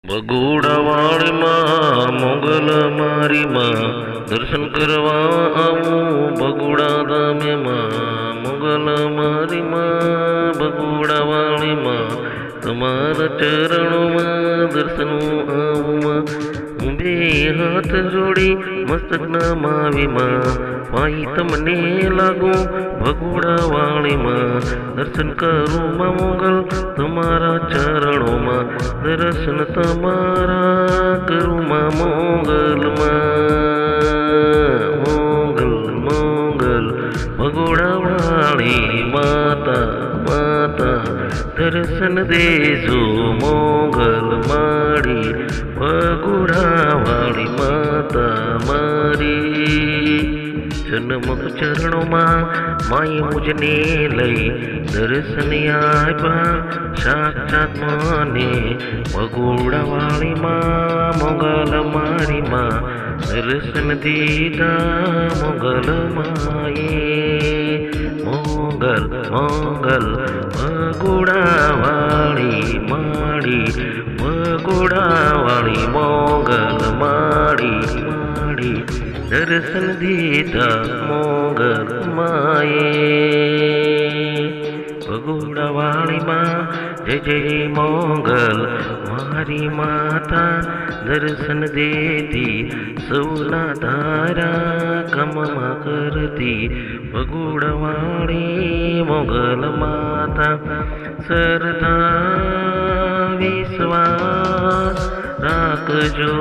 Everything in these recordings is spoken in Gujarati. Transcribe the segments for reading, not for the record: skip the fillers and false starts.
બગુડાવાળી માં મોગલ મારી માં દર્શન કરવા આવું બગુડા ધામે માં મોગલ મારી માં બગુડાવાળી માં તમારા ચરણોમાં દર્શનું આવું માં હું બે હાથ જોડી મસ્તક નમાવી માં પાઈ તમને લાગુ ભગુડાવાળી માં દર્શન કરું માં મોગલ તમારા ચરણોમાં દર્શન તમારા કરું માં મોગલ મોગલ ભગુડાવાળી માતા માતા દર્શન દેજો મોગલ મારી ભગુડાવાળી માતા મારી જન્મક ચરણોમાં માય મુજને લઈ દર્શન આપ્યા સાક્ષાત મને ભગુડાવાળી માં મોગલ મારી માં દર્શન દીધા મોગલ માએ મોગલ મોગલ ભગુડાવાળી માડી ભગુડાવાળી મોગલ માડી માડી દર્શન દીધા મોગલ માએ ભગુડાવાળી માં જય જય મોગલ મારી માતા દર્શન દેતી સૌના તારા કમમાં કરતી ભગુડાવાળી મોગલ માતા શ્રદ્ધા વિશ્વાસ રાખજો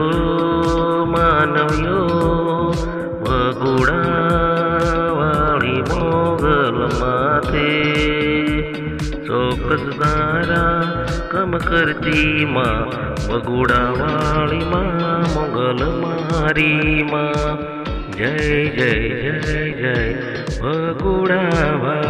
માનવ્યો ભગુડાવાળી મોગલ માથે ચોક્કસ તારા કમ કરતી માં ભગુડાવાળી માં મોગલ મારી માં જય જય જય જય ભગુડાવાળી